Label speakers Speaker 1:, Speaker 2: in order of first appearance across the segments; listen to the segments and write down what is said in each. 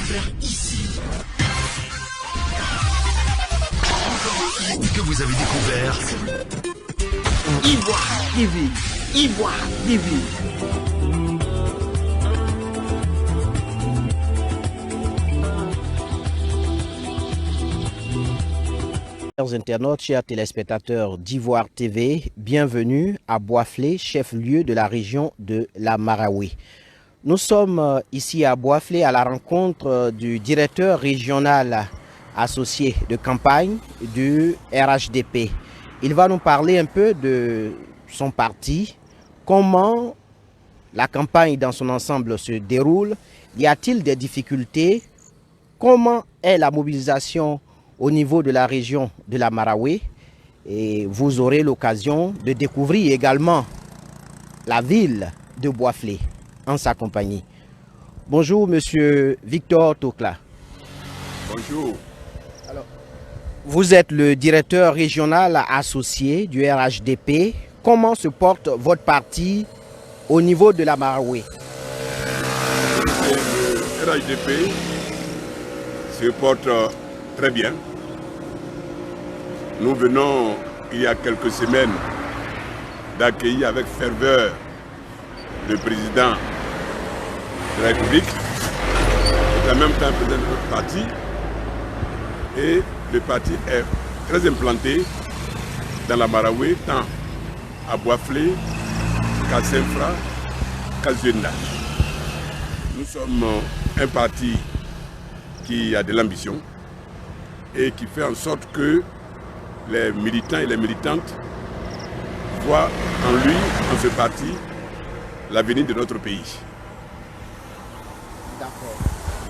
Speaker 1: faire ici? Que vous avez découvert Ivoire TV. Ivoire TV.
Speaker 2: Chers internautes, chers téléspectateurs d'Ivoire TV, bienvenue à Boisflé, chef-lieu de la région de la Marawi. Nous sommes ici à Boisflé à la rencontre du directeur régional associé de campagne du RHDP. Il va nous parler un peu de son parti, comment la campagne dans son ensemble se déroule, y a-t-il des difficultés, comment est la mobilisation au niveau de la région de la Marawi, et vous aurez l'occasion de découvrir également la ville de Boisflé en sa compagnie. Bonjour Monsieur Victor Tokla.
Speaker 3: Bonjour.
Speaker 2: Alors, vous êtes le directeur régional associé du RHDP. Comment se porte votre parti au niveau de la Marawi?
Speaker 3: Le RHDP se porte très bien. Nous venons, il y a quelques semaines, d'accueillir avec ferveur le président de la République, qui est en même temps président de notre parti. Et le parti est très implanté dans la Marawi, tant à Boisflé qu'à Saint-Fra, qu'à Zenda. Nous sommes un parti qui a de l'ambition et qui fait en sorte que les militants et les militantes voient en lui, en ce parti, l'avenir de notre pays.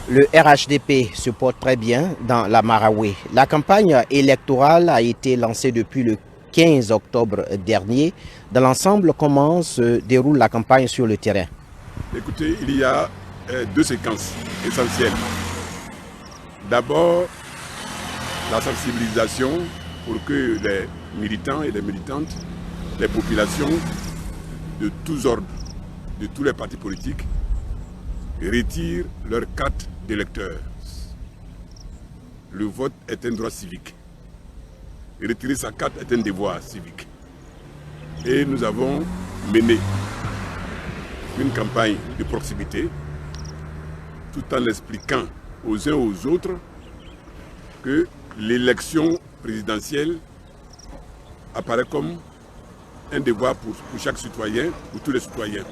Speaker 2: Le RHDP se porte très bien dans la Marawi. La campagne électorale a été lancée depuis le 15 octobre dernier. Dans l'ensemble, comment se déroule la campagne sur le terrain?
Speaker 3: Écoutez, il y a deux séquences essentielles. D'abord, la sensibilisation pour que les militants et les militantes, les populations de tous ordres, de tous les partis politiques, retirent leur carte d'électeur. Le vote est un droit civique. Retirer sa carte est un devoir civique. Et nous avons mené une campagne de proximité tout en expliquant aux uns aux autres que l'élection présidentielle apparaît comme un devoir pour chaque citoyen, pour tous les citoyens.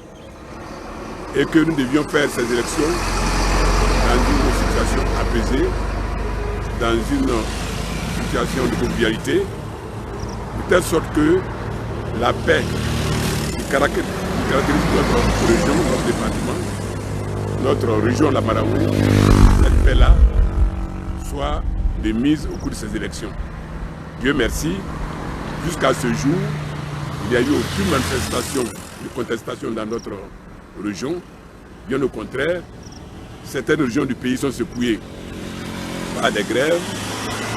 Speaker 3: Et que nous devions faire ces élections dans une situation apaisée, dans une situation de convivialité, de telle sorte que la paix qui caractérise notre région, notre département, notre région, la Marawi, cette paix-là soit de mise au cours de ces élections. Dieu merci, jusqu'à ce jour, il n'y a eu aucune manifestation de contestation dans notre région. Bien au contraire, certaines régions du pays sont secouées par des grèves,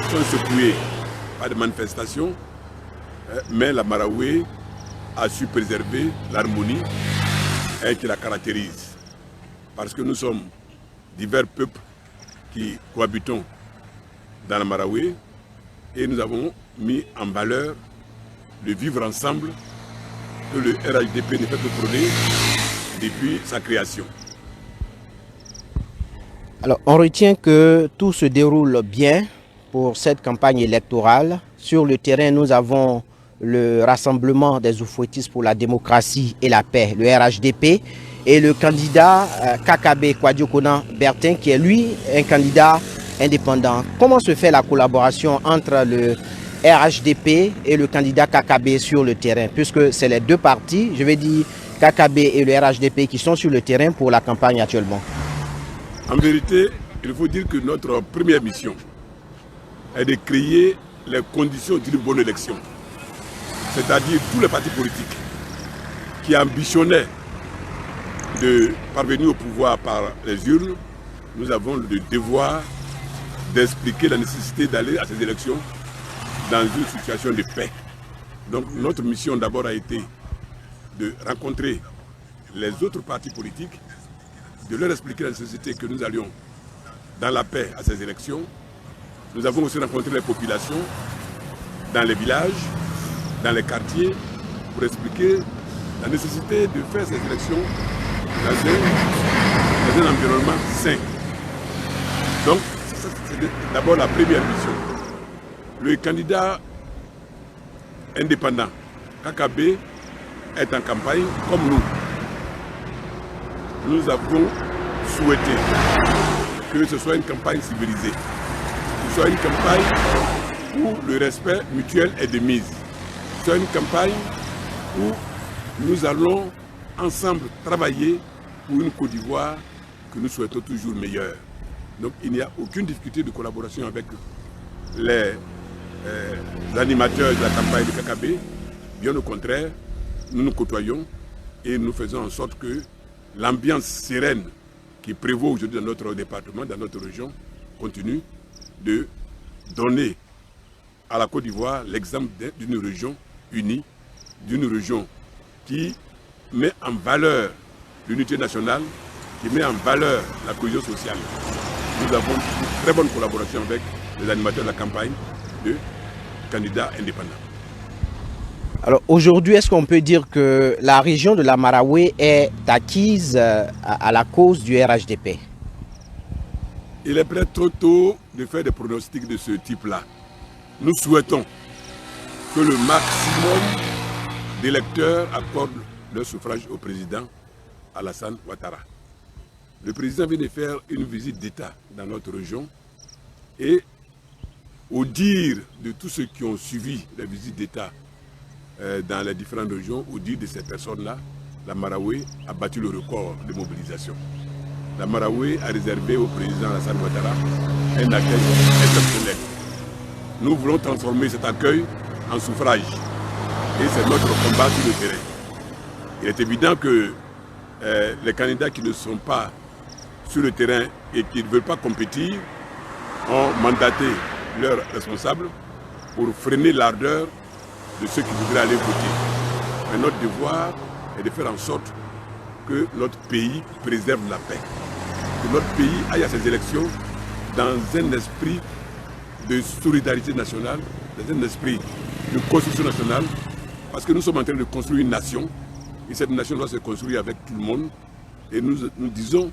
Speaker 3: sont secouées par des manifestations, mais la Marawi a su préserver l'harmonie qui la caractérise. Parce que nous sommes divers peuples qui cohabitons dans la Marawi et nous avons mis en valeur le vivre ensemble que le RHDP ne fait que prôner depuis sa création.
Speaker 2: Alors, on retient que tout se déroule bien pour cette campagne électorale. Sur le terrain, nous avons le Rassemblement des Oufouettistes pour la démocratie et la paix, le RHDP, et le candidat Kakabe Kwadiokona Bertin, qui est lui un candidat indépendant. Comment se fait la collaboration entre le RHDP et le candidat Kakabe sur le terrain, puisque c'est les deux partis, je vais dire Kakabe et le RHDP, qui sont sur le terrain pour la campagne actuellement?
Speaker 3: En vérité, il faut dire que notre première mission est de créer les conditions d'une bonne élection. C'est-à-dire tous les partis politiques qui ambitionnaient de parvenir au pouvoir par les urnes, nous avons le devoir d'expliquer la nécessité d'aller à ces élections dans une situation de paix. Donc notre mission d'abord a été de rencontrer les autres partis politiques, de leur expliquer la nécessité que nous allions dans la paix à ces élections. Nous avons aussi rencontré les populations dans les villages, dans les quartiers, pour expliquer la nécessité de faire ces élections dans un environnement sain. Donc, c'est d'abord la première mission. Le candidat indépendant, KKB, est en campagne comme nous. Nous avons souhaité que ce soit une campagne civilisée, que ce soit une campagne où le respect mutuel est de mise, que ce soit une campagne où nous allons ensemble travailler pour une Côte d'Ivoire que nous souhaitons toujours meilleure. Donc il n'y a aucune difficulté de collaboration avec les animateurs de la campagne de KKB. Bien au contraire, nous nous côtoyons et nous faisons en sorte que l'ambiance sereine qui prévaut aujourd'hui dans notre département, dans notre région, continue de donner à la Côte d'Ivoire l'exemple d'une région unie, d'une région qui met en valeur l'unité nationale, qui met en valeur la cohésion sociale. Nous avons une très bonne collaboration avec les animateurs de la campagne de candidats indépendants.
Speaker 2: Alors aujourd'hui, est-ce qu'on peut dire que la région de la Maraoué est acquise à la cause du RHDP?
Speaker 3: Il est peut-être trop tôt de faire des pronostics de ce type-là. Nous souhaitons que le maximum d'électeurs accordent leur suffrage au président Alassane Ouattara. Le président vient de faire une visite d'État dans notre région et au dire de tous ceux qui ont suivi la visite d'État dans les différentes régions, au dire de ces personnes-là, la Maraoué a battu le record de mobilisation. La Maraoué a réservé au président Alassane Ouattara un accueil exceptionnel. Nous voulons transformer cet accueil en suffrage. Et c'est notre combat sur le terrain. Il est évident que les candidats qui ne sont pas sur le terrain et qui ne veulent pas compétir ont mandaté leurs responsables pour freiner l'ardeur de ceux qui voudraient aller voter. Mais notre devoir est de faire en sorte que notre pays préserve la paix. Que notre pays aille à ces élections dans un esprit de solidarité nationale, dans un esprit de construction nationale, parce que nous sommes en train de construire une nation, et cette nation doit se construire avec tout le monde. Et nous disons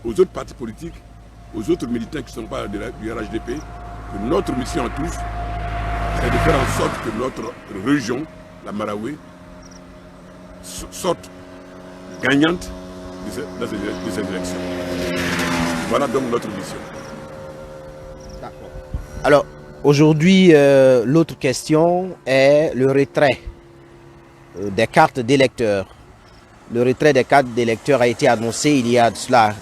Speaker 3: aux autres partis politiques, aux autres militants qui ne sont pas du RHDP, que notre mission à tous, c'est de faire en sorte que notre région, la Maraoué, sorte gagnante de ces élections. Voilà donc notre mission.
Speaker 2: Alors, aujourd'hui, l'autre question est le retrait des cartes d'électeurs. Le retrait des cartes d'électeurs a été annoncé il y a de cela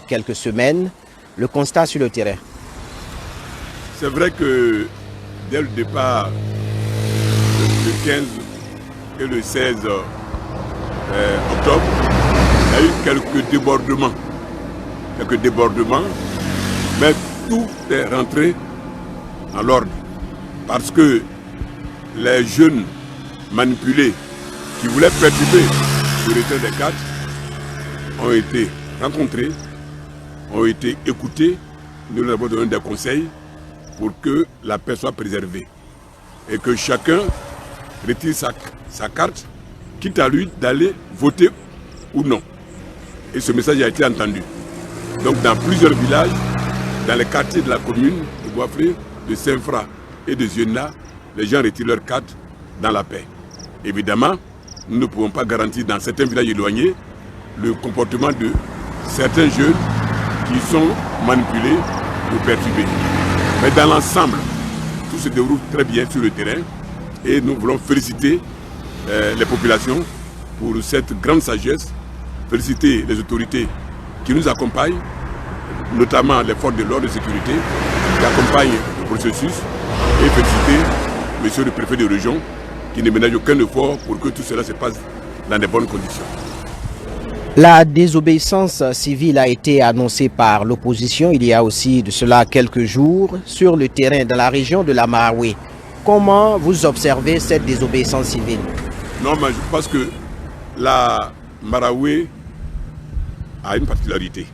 Speaker 2: quelques semaines. Le constat sur le terrain.
Speaker 3: C'est vrai que dès le départ, le 15 et le 16 octobre, il y a eu quelques débordements. Mais tout est rentré en l'ordre. Parce que les jeunes manipulés qui voulaient perturber le retrait des cartes ont été rencontrés, ont été écoutés. Nous leur avons donné des conseils pour que la paix soit préservée et que chacun retire sa carte, quitte à lui d'aller voter ou non. Et ce message a été entendu. Donc dans plusieurs villages, dans les quartiers de la commune de Boisflé, de Saint-Fra et de Ziena, les gens retirent leurs cartes dans la paix. Évidemment, nous ne pouvons pas garantir dans certains villages éloignés le comportement de certains jeunes qui sont manipulés ou perturbés. Mais dans l'ensemble, tout se déroule très bien sur le terrain et nous voulons féliciter les populations pour cette grande sagesse, féliciter les autorités qui nous accompagnent, notamment les forces de l'ordre et de sécurité qui accompagnent le processus et féliciter monsieur le préfet de région qui ne ménage aucun effort pour que tout cela se passe dans de bonnes conditions.
Speaker 2: La désobéissance civile a été annoncée par l'opposition il y a aussi de cela quelques jours sur le terrain dans la région de la Maraoué. Comment vous observez cette désobéissance civile?
Speaker 3: Non, mais je pense que la Maraoué a une particularité.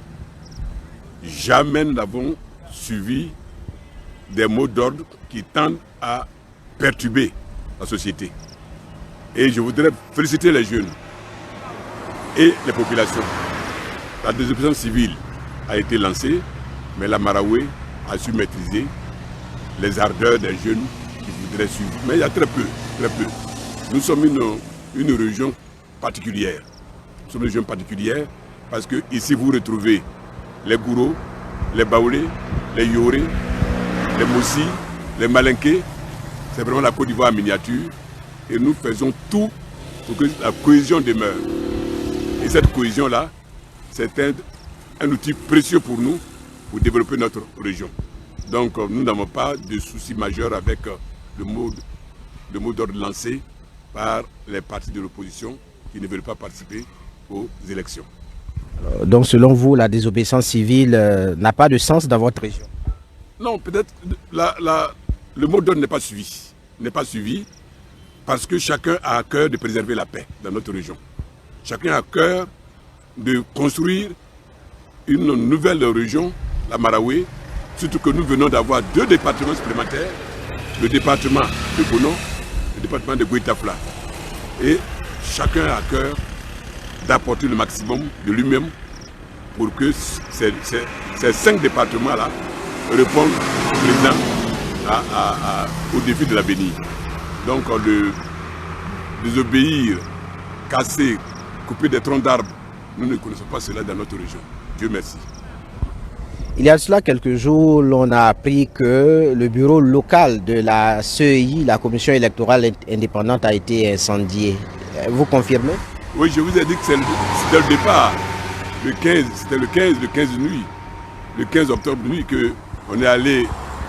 Speaker 3: jamais nous n'avons suivi des mots d'ordre qui tendent à perturber la société. Et je voudrais féliciter les jeunes et les populations. La désobéissance civile a été lancée, mais la Maraoué a su maîtriser les ardeurs des jeunes qui voudraient suivre. Mais il y a très peu, très peu. Nous sommes une région particulière. Nous sommes une région particulière parce que ici vous retrouvez les Gouro, les Baoulé, les Yoré, les Moussi, les Malinké. C'est vraiment la Côte d'Ivoire en miniature. Et nous faisons tout pour que la cohésion demeure. Et cette cohésion-là, c'est un outil précieux pour nous pour développer notre région. Donc nous n'avons pas de soucis majeurs avec le mot d'ordre lancé par les partis de l'opposition qui ne veulent pas participer aux élections.
Speaker 2: Donc selon vous, la désobéissance civile n'a pas de sens dans votre région?
Speaker 3: Non, peut-être le mot d'ordre n'est pas suivi parce que chacun a à cœur de préserver la paix dans notre région. Chacun a à cœur de construire une nouvelle région, la Maraoué, surtout que nous venons d'avoir 2 départements supplémentaires, le département de Bono, le département de Guitafla. Et chacun a à cœur d'apporter le maximum de lui-même pour que ces 5 départements-là répondent au défi de l'avenir. Donc désobéir, casser, couper des troncs d'arbres, nous ne connaissons pas cela dans notre région. Dieu merci.
Speaker 2: Il y a cela quelques jours, l'on a appris que le bureau local de la CEI, la Commission électorale indépendante, a été incendié. Vous confirmez?
Speaker 3: Oui, je vous ai dit que c'était le départ. C'était le 15 nuit, le 15 octobre nuit, qu'on est allé,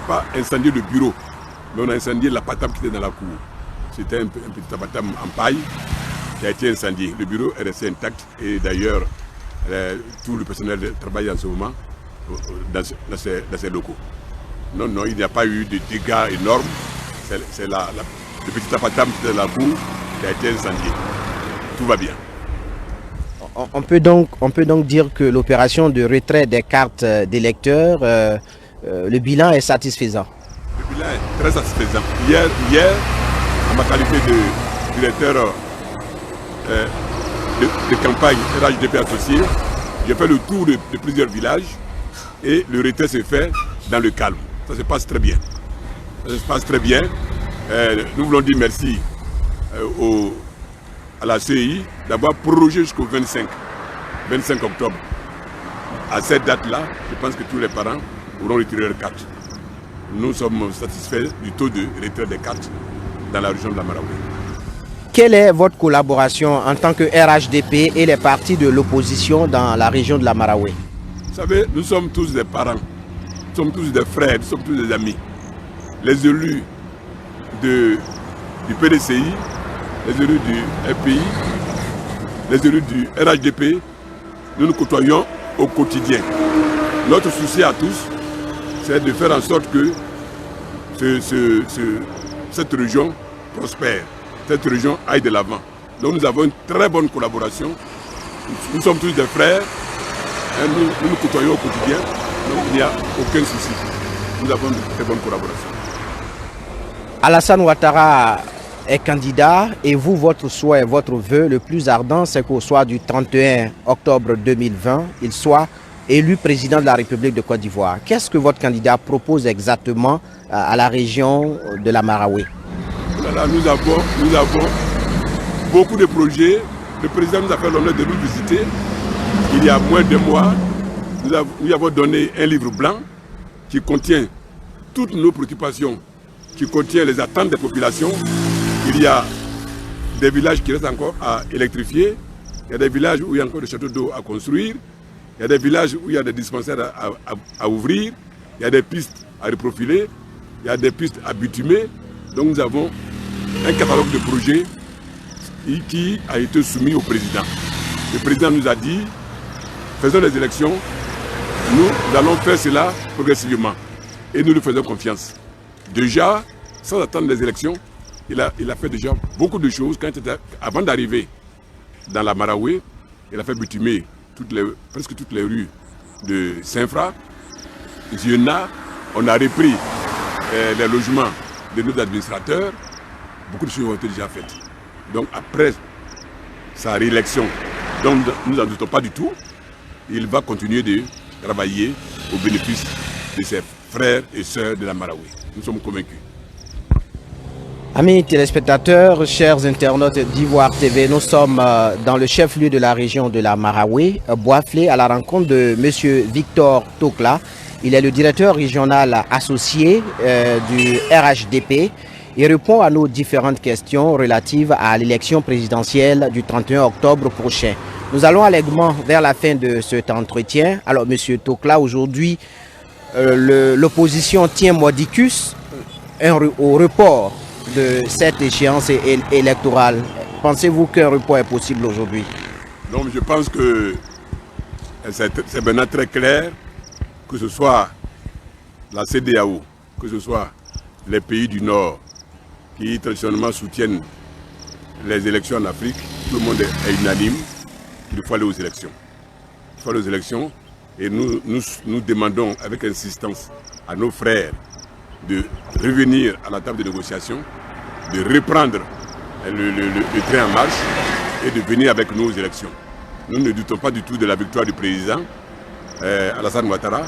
Speaker 3: pas incendier le bureau, mais on a incendié la patame qui était dans la cour. C'était un petit patame en paille qui a été incendié. Le bureau est resté intact et d'ailleurs, tout le personnel travaille en ce moment dans ces locaux. Non, il n'y a pas eu de dégâts énormes. C'est le petit apatam de la cour qui a été incendié. Tout va bien.
Speaker 2: On peut donc dire que l'opération de retrait des cartes d'électeurs, le bilan est satisfaisant.
Speaker 3: Le bilan est très satisfaisant. Hier en ma qualité de directeur de campagne RHDP associé, j'ai fait le tour de plusieurs villages et le retrait s'est fait dans le calme. Ça se passe très bien. Nous voulons dire merci à la CEI d'avoir prorogé jusqu'au 25 octobre. À cette date-là, je pense que tous les parents auront retiré leurs cartes. Nous sommes satisfaits du taux de retrait des cartes dans la région de la Maraoué.
Speaker 2: Quelle est votre collaboration en tant que RHDP et les partis de l'opposition dans la région de la Maraoué?
Speaker 3: Vous savez, nous sommes tous des parents, nous sommes tous des frères, nous sommes tous des amis. Les élus du PDCI, les élus du FPI, les élus du RHDP, nous nous côtoyons au quotidien. Notre souci à tous, c'est de faire en sorte que cette région prospère, cette région aille de l'avant. Donc nous avons une très bonne collaboration. Nous sommes tous des frères, et nous nous côtoyons au quotidien, donc il n'y a aucun souci. Nous avons une très bonne collaboration.
Speaker 2: Alassane Ouattara est candidat et vous, votre souhait, votre vœu le plus ardent, c'est qu'au soir du 31 octobre 2020, il soit élu président de la République de Côte d'Ivoire. Qu'est-ce que votre candidat propose exactement à la région de la Maraoué?
Speaker 3: Voilà, nous avons beaucoup de projets. Le président nous a fait l'honneur de nous visiter. Il y a moins de mois, nous lui avons donné un livre blanc qui contient toutes nos préoccupations, qui contient les attentes des populations. Il y a des villages qui restent encore à électrifier, il y a des villages où il y a encore des châteaux d'eau à construire, il y a des villages où il y a des dispensaires à ouvrir, il y a des pistes à reprofiler, il y a des pistes à bitumer. Donc nous avons un catalogue de projets qui a été soumis au président. Le président nous a dit, faisons les élections, nous allons faire cela progressivement et nous lui faisons confiance. Déjà, sans attendre les élections, il a fait déjà beaucoup de choses. Avant d'arriver dans la Maraoué, il a fait bitumer presque toutes les rues de Saint-Fra. Giona, on a repris les logements de nos administrateurs. Beaucoup de choses ont été déjà faites. Donc après sa réélection, dont nous n'en doutons pas du tout, il va continuer de travailler au bénéfice de ses frères et sœurs de la Marawi. Nous sommes convaincus.
Speaker 2: Amis téléspectateurs, chers internautes d'Ivoire TV, nous sommes dans le chef-lieu de la région de la Marawi, Boisflé, à la rencontre de M. Victor Tokla. Il est le directeur régional associé du RHDP. Il répond à nos différentes questions relatives à l'élection présidentielle du 31 octobre prochain. Nous allons allègrement vers la fin de cet entretien. Alors, M. Tokla, aujourd'hui, l'opposition tient modicus au report de cette échéance électorale. Pensez-vous qu'un report est possible aujourd'hui?
Speaker 3: Donc je pense que c'est maintenant très clair, que ce soit la CEDEAO, que ce soit les pays du Nord qui traditionnellement soutiennent les élections en Afrique, tout le monde est unanime qu'il faut aller aux élections. Il faut aller aux élections et nous demandons avec insistance à nos frères de revenir à la table de négociation, de reprendre le train en marche et de venir avec nous aux élections. Nous ne doutons pas du tout de la victoire du président Alassane Ouattara,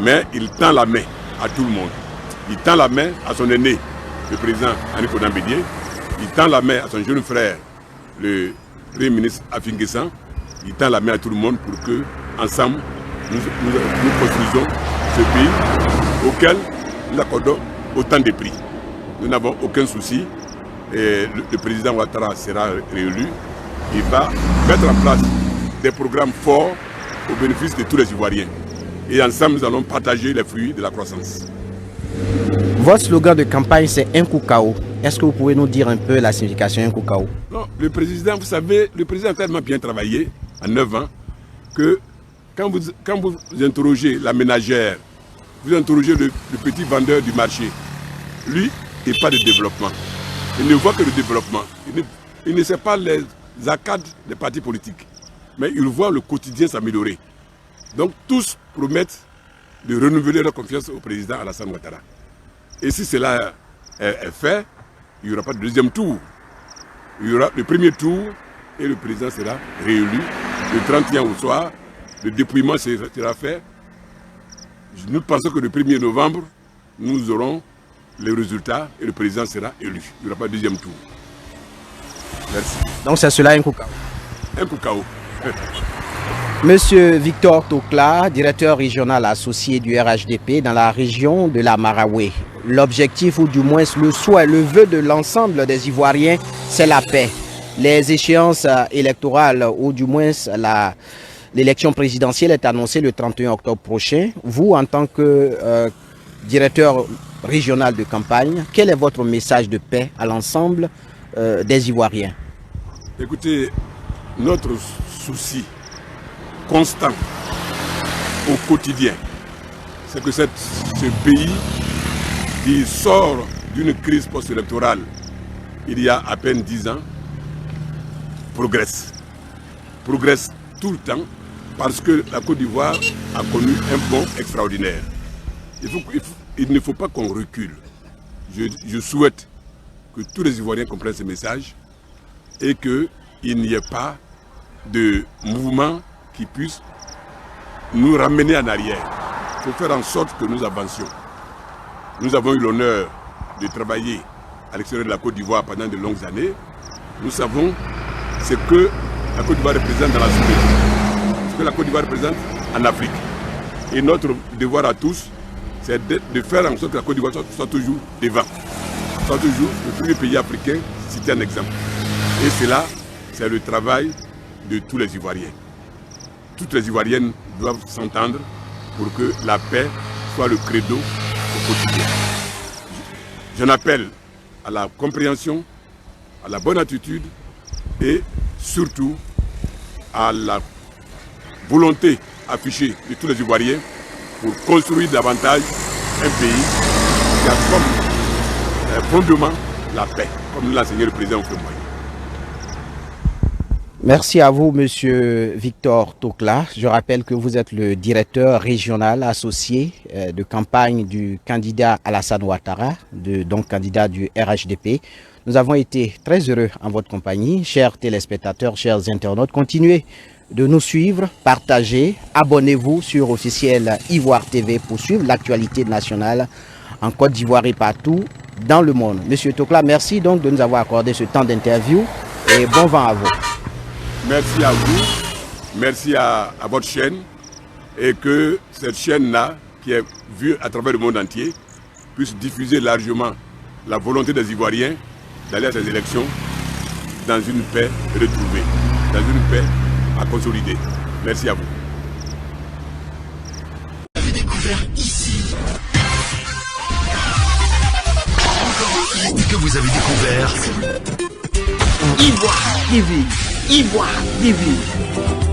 Speaker 3: mais il tend la main à tout le monde. Il tend la main à son aîné, le président Hani Konan Bédié. Il tend la main à son jeune frère, le Premier ministre Afin Guessan. Il tend la main à tout le monde pour que, ensemble, nous construisons ce pays auquel nous accordons autant de prix. Nous n'avons aucun souci. Et le président Ouattara sera réélu. Il va mettre en place des programmes forts au bénéfice de tous les Ivoiriens. Et ensemble, nous allons partager les fruits de la croissance.
Speaker 2: Votre slogan de campagne, c'est un coup KO. Est-ce que vous pouvez nous dire un peu la signification un coup KO?
Speaker 3: Non, le président, vous savez, le président a tellement bien travaillé en 9 ans que quand vous interrogez la ménagère, vous interrogez le petit vendeur du marché, lui, il n'y a pas de développement. Il ne voit que le développement. Il ne sait pas les arcades des partis politiques. Mais il voit le quotidien s'améliorer. Donc tous promettent de renouveler leur confiance au président Alassane Ouattara. Et si cela est fait, il n'y aura pas de deuxième tour. Il y aura le premier tour et le président sera réélu. Le 31 au soir, le dépouillement sera fait. Nous pensons que le 1er novembre, nous aurons les résultats et le président sera élu. Il n'y aura pas de deuxième tour. Merci.
Speaker 2: Donc c'est cela un coup KO.
Speaker 3: Un coup KO.
Speaker 2: Monsieur Victor Tokla, directeur régional associé du RHDP dans la région de la Marawi. L'objectif, ou du moins le souhait, le vœu de l'ensemble des Ivoiriens, c'est la paix. Les échéances électorales, ou du moins l'élection présidentielle est annoncée le 31 octobre prochain. Vous, en tant que directeur régional de campagne, quel est votre message de paix à l'ensemble des Ivoiriens?
Speaker 3: Écoutez, notre souci constant au quotidien, c'est que ce pays qui sort d'une crise post-électorale il y a à peine 10 ans, progresse tout le temps parce que la Côte d'Ivoire a connu un bond extraordinaire. Il ne faut pas qu'on recule. Je souhaite que tous les Ivoiriens comprennent ce message et qu'il n'y ait pas de mouvement qui puisse nous ramener en arrière. Il faut faire en sorte que nous avancions. Nous avons eu l'honneur de travailler à l'extérieur de la Côte d'Ivoire pendant de longues années. Nous savons ce que la Côte d'Ivoire représente dans la sous-région, ce que la Côte d'Ivoire représente en Afrique. Et notre devoir à tous, c'est de faire en sorte que la Côte d'Ivoire soit toujours devant, soit toujours le premier pays africain cité en exemple. Et cela, c'est le travail de tous les Ivoiriens. Toutes les Ivoiriennes doivent s'entendre pour que la paix soit le credo au quotidien. J'en appelle à la compréhension, à la bonne attitude et surtout à la volonté affichée de tous les Ivoiriens pour construire davantage un pays qui a comme fondement la paix, comme nous l'a enseigné le président Houphouët-Boigny.
Speaker 2: Merci à vous, Monsieur Victor Tokla. Je rappelle que vous êtes le directeur régional associé de campagne du candidat Alassane Ouattara, donc candidat du RHDP. Nous avons été très heureux en votre compagnie. Chers téléspectateurs, chers internautes, continuez de nous suivre, partagez, abonnez-vous sur officiel Ivoire TV pour suivre l'actualité nationale en Côte d'Ivoire et partout dans le monde. Monsieur Tokla, merci donc de nous avoir accordé ce temps d'interview et bon vent à vous.
Speaker 3: Merci à vous, merci à votre chaîne et que cette chaîne-là, qui est vue à travers le monde entier, puisse diffuser largement la volonté des Ivoiriens d'aller à ces élections dans une paix retrouvée, dans une paix à consolider. Merci à vous.
Speaker 1: Vous avez découvert ici. Que vous avez découvert Ivoire TV. Ivoire TV.